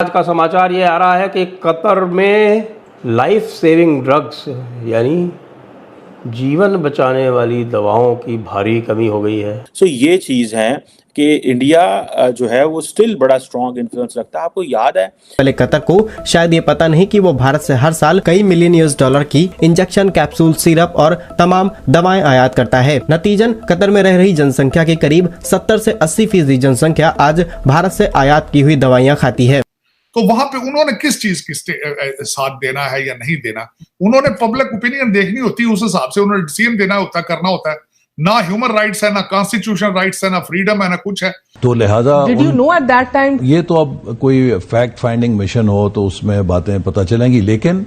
आज का समाचार ये आ रहा है कि कतर में लाइफ सेविंग ड्रग्स यानी जीवन बचाने वाली दवाओं की भारी कमी हो गई है। सो ये चीज़ है कि इंडिया जो है वो स्टिल बड़ा स्ट्रॉन्ग इन्फ्लुएंस रखता है। आपको याद है पहले कतर को शायद ये पता नहीं कि वो भारत से हर साल कई मिलियन $US की इंजेक्शन, कैप्सूल, सिरप और तमाम दवाएं आयात करता है। नतीजन कतर में रह रही जनसंख्या के करीब 70 से 80% जनसंख्या आज भारत से आयात की हुई दवाइयां खाती है। तो वहां पे उन्होंने किस चीज की साथ देना है या नहीं देना, उन्होंने पब्लिक ओपिनियन देखनी होती है, उस हिसाब से उन्होंने डिसीजन देना होता है, करना होता है। ना ह्यूमन राइट्स है, ना कॉन्स्टिट्यूशनल राइट्स है, ना फ्रीडम है, ना कुछ है। तो लिहाजा Did you know at that time? ये तो अब कोई फैक्ट फाइंडिंग मिशन हो तो उसमें बातें पता चलेंगी, लेकिन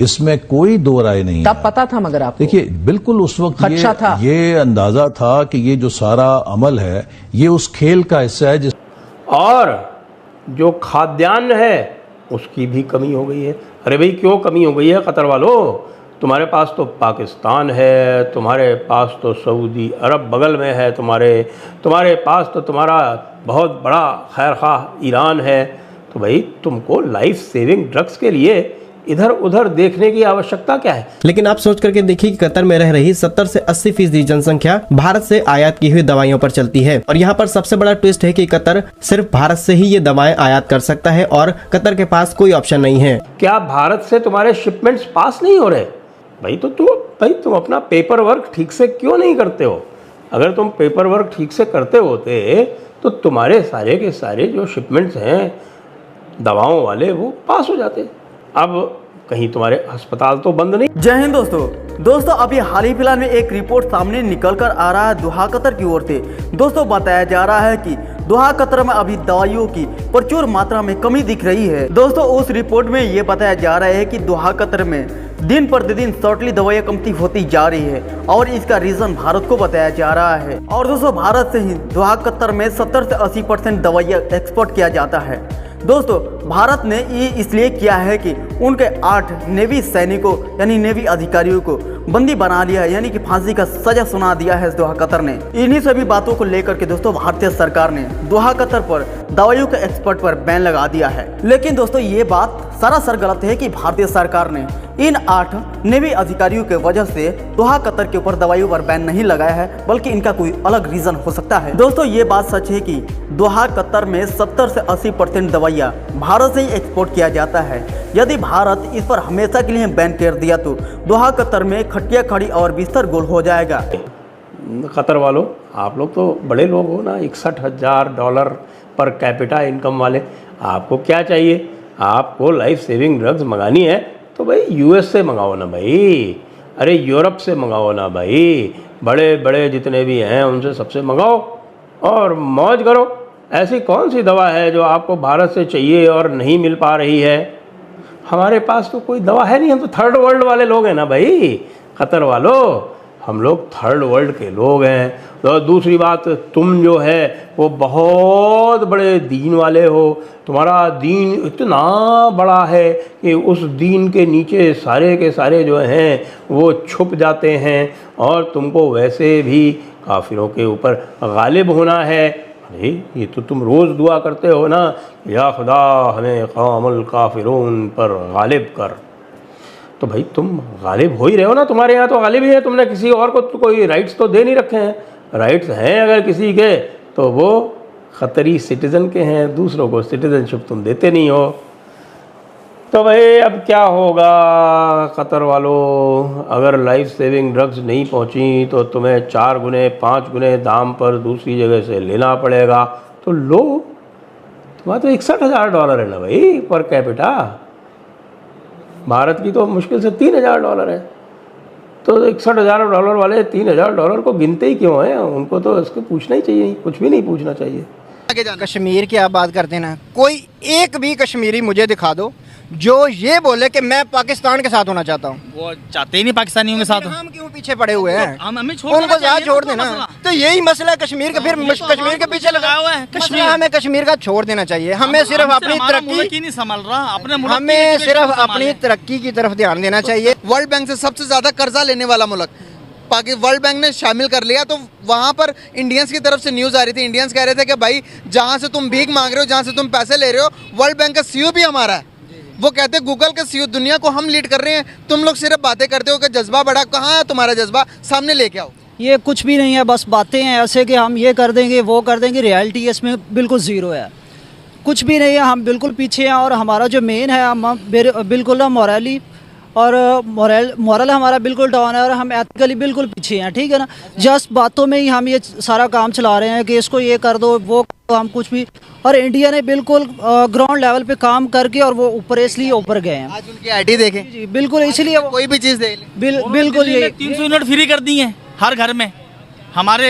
इसमें कोई दो राय नहीं तब है। पता था मगर आपको? देखिए बिल्कुल उस वक्त खदशा था। ये अंदाजा था कि ये जो सारा अमल है ये उस खेल का हिस्सा है और जो खाद्यान्न है उसकी भी कमी हो गई है। अरे भाई क्यों कमी हो गई है कतर वालों? तुम्हारे पास तो पाकिस्तान है, तुम्हारे पास तो सऊदी अरब बगल में है, तुम्हारे पास तो तुम्हारा बहुत बड़ा खैर खाह ईरान है। तो भाई तुमको लाइफ सेविंग ड्रग्स के लिए इधर उधर देखने की आवश्यकता क्या है? लेकिन आप सोच करके देखिए कि कतर में रह रही 70 से 80% जनसंख्या भारत से आयात की हुई दवाइयों पर चलती है। और यहाँ पर सबसे बड़ा ट्विस्ट है कि कतर सिर्फ भारत से ही ये दवाएं आयात कर सकता है और कतर के पास कोई ऑप्शन नहीं है। क्या भारत से तुम्हारे शिपमेंट्स पास नहीं हो रहे? भाई तुम अपना पेपर वर्क ठीक से क्यों नहीं करते हो? अगर तुम पेपर वर्क ठीक से करते होते तो तुम्हारे सारे के सारे जो शिपमेंट्स हैं दवाओं वाले वो पास हो जाते। अब कहीं तुम्हारे अस्पताल तो बंद नहीं। जय हिंद दोस्तों अभी हाल ही फिलहाल में एक रिपोर्ट सामने निकल कर आ रहा है दोहा कतर की ओर से। दोस्तों बताया जा रहा है कि दोहा कतर में अभी दवाइयों की प्रचुर मात्रा में कमी दिख रही है। दोस्तों उस रिपोर्ट में ये बताया जा रहा है कि दोहा कतर में दिन प्रतिदिन शॉर्टली दवाइयाँ कमती होती जा रही है और इसका रीजन भारत को बताया जा रहा है। और दोस्तों भारत से ही दोहा कतर में 70 से 80% दवाइयाँ एक्सपोर्ट किया जाता है। दोस्तों भारत ने ये इसलिए किया है कि उनके 8 नेवी सैनिकों यानी नेवी अधिकारियों को बंदी बना लिया है, यानी कि फांसी का सजा सुना दिया है दोहा कतर ने। इन्हीं सभी बातों को लेकर के दोस्तों भारतीय सरकार ने दोहा कतर पर दवाइयों के एक्सपोर्ट पर बैन लगा दिया है। लेकिन दोस्तों ये बात सरासर गलत है कि भारतीय सरकार ने इन 8 नेवी अधिकारियों के वजह से दोहा कतर के ऊपर दवाइयों पर बैन नहीं लगाया है, बल्कि इनका कोई अलग रीजन हो सकता है। दोस्तों ये बात सच है कि दोहा कतर में 70 से 80% दवाइयाँ भारत से ही एक्सपोर्ट किया जाता है। यदि भारत इस पर हमेशा के लिए बैन कर दिया तो दोहा कतर में खटिया खड़ी और बिस्तर गोल हो जाएगा। कतर वालों आप लोग तो बड़े लोग हो ना, $61,000 पर कैपिटा इनकम वाले। आपको क्या चाहिए? आपको लाइफ सेविंग ड्रग्स मंगानी है तो भाई यूएस से मंगाओ ना भाई, अरे यूरोप से मंगाओ ना भाई, बड़े बड़े जितने भी हैं उनसे सबसे मंगाओ और मौज करो। ऐसी कौन सी दवा है जो आपको भारत से चाहिए और नहीं मिल पा रही है? हमारे पास तो कोई दवा है नहीं, हम तो थर्ड वर्ल्ड वाले लोग हैं ना भाई कतर वालों, हम लोग थर्ड वर्ल्ड के लोग हैं। तो दूसरी बात, तुम जो है वो बहुत बड़े दीन वाले हो, तुम्हारा दीन इतना बड़ा है कि उस दीन के नीचे सारे के सारे जो हैं वो छुप जाते हैं और तुमको वैसे भी काफिरों के ऊपर गालिब होना है। अरे ये तो तुम रोज़ दुआ करते हो ना, या खुदा हमें क़ौमुल काफिरून पर गालिब कर। तो भाई तुम गालिब हो ही रहे हो ना, तुम्हारे यहाँ तो गालिब ही है, तुमने किसी और को तो कोई राइट्स तो दे नहीं रखे हैं। राइट्स हैं अगर किसी के तो वो खतरी सिटीज़न के हैं, दूसरों को सिटीज़नशिप तुम देते नहीं हो। तो भाई अब क्या होगा कतर वालों? अगर लाइफ सेविंग ड्रग्स नहीं पहुंची तो तुम्हें 4 गुने 5 गुने दाम पर दूसरी जगह से लेना पड़ेगा। तो लो, तुम्हारा तो $61,000 है ना भाई पर कैपिटा, भारत की तो मुश्किल से $3,000 है। तो $61,000 वाले $3,000 को गिनते ही क्यों हैं? उनको तो इसको पूछना ही चाहिए, कुछ भी नहीं पूछना चाहिए। कश्मीर की आप बात करते ना, कोई एक भी कश्मीरी मुझे दिखा दो जो ये बोले कि मैं पाकिस्तान के साथ होना चाहता हूँ। वो चाहते ही नहीं पाकिस्तानियों के साथ। हम क्यों पीछे पड़े हुए हैं? उनको जहाँ छोड़ देना। तो यही मसला है कश्मीर का, फिर कश्मीर के पीछे लगा हुआ है। कश्मीर हमें कश्मीर का छोड़ देना चाहिए। हमें सिर्फ अपनी तरक्की नहीं संभाल रहा, हमें सिर्फ अपनी तरक्की की तरफ ध्यान देना चाहिए। वर्ल्ड बैंक से सबसे ज्यादा कर्जा लेने वाला मुल्क वर्ल्ड बैंक ने शामिल कर लिया, तो वहाँ पर इंडियंस की तरफ से न्यूज़ आ रही थी, इंडियंस कह रहे थे कि भाई जहाँ से तुम भीख मांग रहे हो, जहाँ से तुम पैसे ले रहे हो, वर्ल्ड बैंक का सीईओ भी हमारा है। वो कहते हैं गूगल के सीईओ, दुनिया को हम लीड कर रहे हैं, तुम लोग सिर्फ बातें करते हो कि जज्बा बड़ा, कहाँ है तुम्हारा जज्बा, सामने लेके आओ। ये कुछ भी नहीं है, बस बातें हैं ऐसे कि हम ये कर देंगे वो कर देंगे, रियलिटी इसमें बिल्कुल ज़ीरो है, कुछ भी नहीं है। हम बिल्कुल पीछे हैं और हमारा जो मेन है, हम बिल्कुल ना मॉरली और मॉरल हमारा बिल्कुल डाउन है और हम एथिकली बिल्कुल पीछे हैं, ठीक है ना। जस्ट बातों में ही हम ये सारा काम चला रहे हैं कि इसको ये कर दो वो कर दो, हम कुछ भी। और इंडिया ने बिल्कुल ग्राउंड लेवल पे काम करके और वो ऊपर इसलिए ऊपर गए हैं। आज उनकी आईडी देखें, जी बिल्कुल, इसलिए कोई भी चीज़ दे बिल्कुल ये 300 यूनिट फ्री कर दी हैं हर घर में। हमारे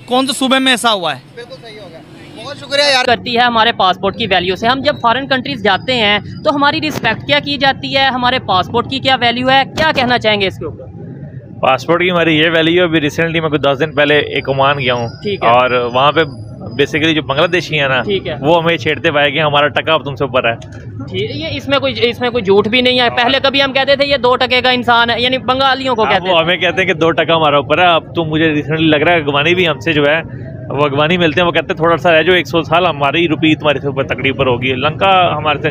कौन से सूबे में ऐसा हुआ है? बिल्कुल सही हो गया, बहुत शुक्रिया यार। करती है हमारे पासपोर्ट की वैल्यू से। हम जब फॉरेन कंट्रीज जाते हैं तो हमारी रिस्पेक्ट क्या की जाती है, हमारे पासपोर्ट की क्या वैल्यू है, क्या कहना चाहेंगे इसके ऊपर? पासपोर्ट की हमारी ये वैल्यू है। अभी रिसेंटली मैं कुछ 10 दिन पहले एक ओमान गया हूँ, ठीक है। और वहाँ पे बेसिकली जो बांग्लादेशी है ना, ठीक है, वो हमें छेड़ते पाए कि हमारा टका अब तुमसे ऊपर है। ये इसमें कोई झूठ भी नहीं है। पहले कभी हम कहते थे ये 2 टके का इंसान है, यानी बंगालियों को कहते वो हैं। हमें कहते हैं कि 2 टका हमारा ऊपर है। अब तो मुझे रिसेंटली लग रहा है अगवानी भी हमसे जो है वो अगवानी मिलते हैं, वो कहते हैं थोड़ा सा है जो 100 साल हमारी रुपी तुम्हारे से ऊपर तकड़ी ऊपर होगी। लंका हमारे से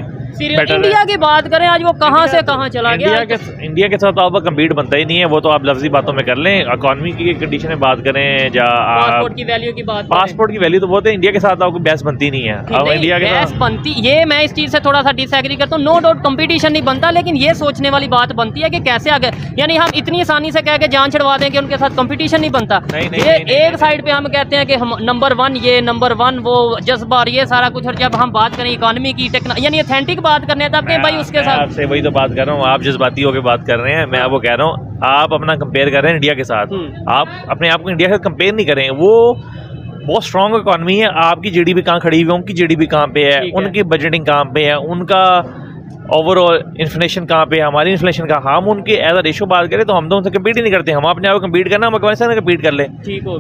बेटर है। इंडिया की बात करें, आज वो कहाँ से कहाँ चला गया। इंडिया के साथ आपका कम्पीट बनता ही नहीं है, वो तो आप लफ्जी बातों में कर लें। इकॉनमी की कंडीशन में बात करें या पासपोर्ट की वैल्यू की बात, पासपोर्ट की वैल्यू तो बहुत है, इंडिया के साथ आपको बहस बनती नहीं है। अब इंडिया के बहस बनती, ये मैं इस चीज़ से थोड़ा सा डिसएग्री करता हूँ। नो डाउट कंपटीशन नहीं बनता, लेकिन ये सोचने वाली बात बनती है कि कैसे आगे, यानी हम इतनी आसानी से कह के जान छड़वा दें कि उनके साथ कंपटीशन नहीं बनता। ये एक साइड पे हम कहते हैं कि हम नंबर 1, ये नंबर 1, वो जज्बा और ये सारा कुछ। और जब हम बात करें इकोनॉमी की, यानी ऑथेंटिक बात करने तब के भाई उसके साथ आपसे वही तो बात कर रहा हूँ। आप जज्बाती होकर बात कर रहे हैं, मैं आपको कह रहा हूँ आप अपना कंपेयर कर रहे हैं इंडिया के साथ। आप अपने आप को इंडिया के साथ कंपेयर नहीं करें। वो बहुत स्ट्रॉन्ग इकोनॉमी है। आपकी जीडीपी कहाँ खड़ी हुई है, उनकी जीडीपी कहाँ पे है, उनकी बजटिंग कहाँ पे है, उनका ओवरऑल इन्फ्लेशन कहाँ पे है, हमारी इन्फ्लेशन का। हम उनके एज अ रेशो बात करें तो हम तो उनसे कम्पीट ही नहीं करते। हम अपने आप को कम्पीट करना, हम अफगानिस्तान से कम्पीट कर ले,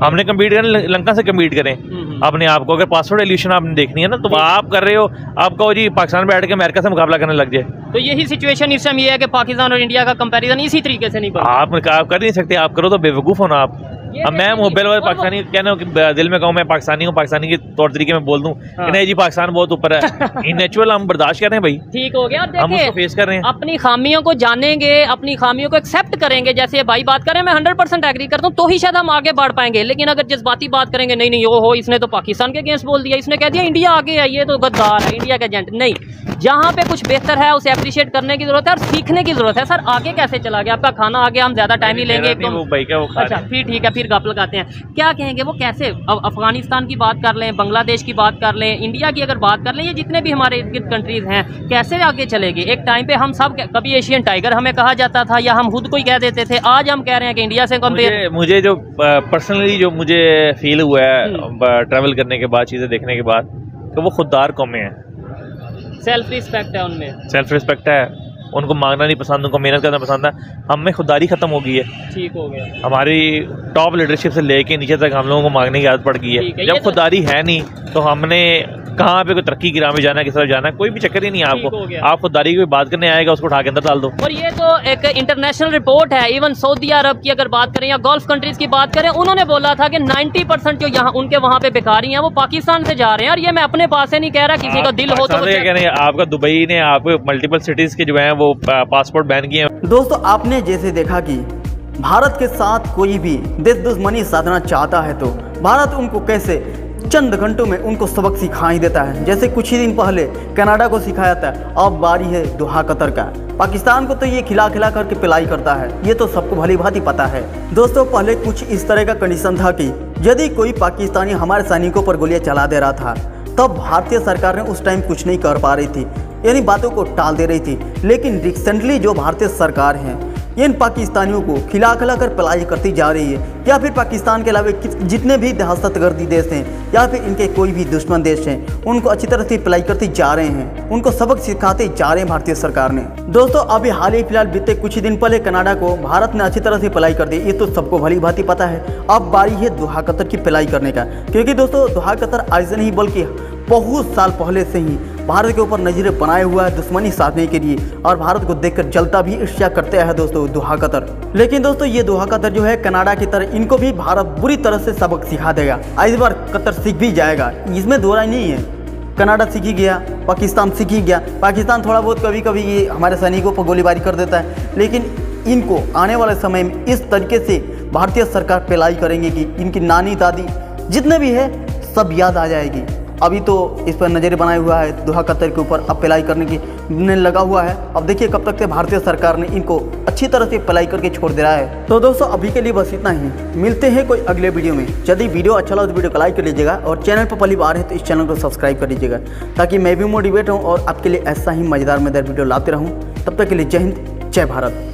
हमने कम्पीट करना लंका से कम्पीट करें अपने आप को। अगर पासपोर्ट एल्यूशन आपने देखनी है ना, तो आप कर रहे हो, आप कहो जी पाकिस्तान बैठ के अमेरिका से मुकाबला करने लग जाए, तो यही सिचुएशन इस टाइम ये है कि पाकिस्तान और इंडिया का कंपैरिजन इसी तरीके से नहीं बनता। आप कर नहीं सकते। आप करो तो बेवकूफ़ हो ना आप। अब मैं मोबाइल वाले पाकिस्तानी कहना कि दिल में कहूँ मैं पाकिस्तानी हूँ, पाकिस्तानी के तौर तरीके में बोल दूँ कि नहीं जी पाकिस्तान बहुत ऊपर है, इन नेचुरल हम बर्दाश्त कर रहे हैं भाई। ठीक हो गया। हम उसको फेस कर रहे हैं। अपनी खामियों को जानेंगे, अपनी खामियों को एक्सेप्ट करेंगे। जैसे भाई बात करें, मैं 100% एग्री करता हूँ, तो ही शायद हम आगे बढ़ पाएंगे। लेकिन अगर जज्बाती बात करेंगे, नहीं नहीं हो इसने तो पाकिस्तान के अगेंस्ट बोल दिया, इसने कह दिया इंडिया आगे है, ये तो गद्दार है, इंडिया का एजेंट। नहीं, जहाँ पे कुछ बेहतर है उसे अप्रिशिएट करने की जरूरत है और सीखने की जरूरत है। सर आगे कैसे चला गया आपका खाना? आगे हम ज्यादा टाइम ही लेंगे। अच्छा फिर ठीक है, फिर गप लगाते हैं। क्या कहेंगे वो कैसे? अब अफगानिस्तान की बात कर लें, बांग्लादेश की बात कर लें, इंडिया की अगर बात कर लें, ये जितने भी हमारे इर्द गिर्द कंट्रीज हैं, कैसे आगे चलेगी? एक टाइम पे हम सब कभी एशियन टाइगर हमें कहा जाता था या हम खुद को ही कह देते थे, आज हम कह रहे हैं कि इंडिया से कंपेयर। मुझे जो पर्सनली जो मुझे फील हुआ है ट्रैवल करने के बाद, चीज़ें देखने के बाद, कि वो खुददार कौमें हैं। सेल्फ रिस्पेक्ट है उनमें, सेल्फ रिस्पेक्ट है, उनको मांगना नहीं पसंद, उनको मेहनत करना पसंद है। हम में खुददारी खत्म हो गई है। ठीक हो गया। हमारी टॉप लीडरशिप से लेके नीचे तक हम लोगों को मांगने की आदत पड़ गई है। जब खुददारी है नहीं तो हमने कहाँ पे कोई तरक्की की राह में जाना है, किस तरफ जाना है, कोई भी चक्कर ही नहीं है आपको। आप खुददारी की बात करने आएगा, उसको उठा के अंदर डाल दो। और ये तो एक इंटरनेशनल रिपोर्ट है। इवन सऊदी अरब की अगर बात करें या गल्फ कंट्रीज की बात करें, उन्होंने बोला था कि 90% जो यहाँ उनके वहाँ पे भिखारी हैं वो पाकिस्तान से जा रहे हैं। और ये मैं अपने पास से नहीं कह रहा, किसी का दिल हो तो आपका दुबई ने आपको मल्टीपल सिटीज के जो है वो पासपोर्ट बैन किए हैं। दोस्तों आपने जैसे देखा कि भारत के साथ कोई भी देश दुश्मनी साधना चाहता है तो भारत उनको कैसे चंद घंटों में उनको सबक सिखा ही देता है। जैसे कुछ ही दिन पहले कनाडा को सिखाया था, अब बारी है दोहा कतर का। पाकिस्तान को तो ये खिला खिला करके पिलाई करता है, ये तो सबको भली भांति पता है। दोस्तों पहले कुछ इस तरह का कंडीशन था कि यदि कोई पाकिस्तानी हमारे सैनिकों पर गोलियां चला दे रहा था, तब भारतीय सरकार ने उस टाइम कुछ नहीं कर पा रही थी, यानी बातों को टाल दे रही थी। लेकिन रिसेंटली जो भारतीय सरकार है इन पाकिस्तानियों को खिला खिला कर पलाई करती जा रही है, या फिर पाकिस्तान के अलावा जितने भी दहशतगर्दी देश हैं या फिर इनके कोई भी दुश्मन देश हैं, उनको अच्छी तरह से पलाई करती जा रहे हैं, उनको सबक सिखाते जा रहे हैं भारतीय सरकार ने। दोस्तों अभी हाल ही फिलहाल बीते कुछ ही दिन पहले कनाडा को भारत ने अच्छी तरह से पलाई कर दी, ये तो सबको भली भांति पता है। अब बारी है दोहा कतर की पलाई करने का, क्योंकि दोस्तों दोहा कतर ऐसे नहीं बल्कि बहुत साल पहले से ही भारत के ऊपर नजरें बनाए हुआ है दुश्मनी साधने के लिए, और भारत को देखकर जलता भी ईर्ष्या करते हैं दोस्तों दोहा कतर। लेकिन दोस्तों ये दोहा कतर जो है कनाडा की तरह इनको भी भारत बुरी तरह से सबक सिखा देगा। इस बार कतर सीख भी जाएगा, इसमें दो राय नहीं है। कनाडा सीख ही गया, पाकिस्तान सीख ही गया। पाकिस्तान थोड़ा बहुत कभी कभी ये हमारे सैनिकों पर गोलीबारी कर देता है, लेकिन इनको आने वाले समय में इस तरीके से भारतीय सरकार पेलाई करेंगे कि इनकी नानी दादी जितने भी है सब याद आ जाएगी। अभी तो इस पर नजर बनाया हुआ है दोहा कतर के ऊपर, अब पेलाई करने की ने लगा हुआ है। अब देखिए कब तक से भारतीय सरकार ने इनको अच्छी तरह से पेलाई करके छोड़ दे रहा है। तो दोस्तों अभी के लिए बस इतना ही, मिलते हैं कोई अगले वीडियो में। यदि वीडियो अच्छा लगा तो वीडियो को लाइक कर लीजिएगा, और चैनल पर पहली बार है तो इस चैनल को सब्सक्राइब कर लीजिएगा, ताकि मैं भी मोटिवेट हूँ और आपके लिए ऐसा ही मजेदार वीडियो लाते रहूँ। तब तक के लिए जय हिंद, जय भारत।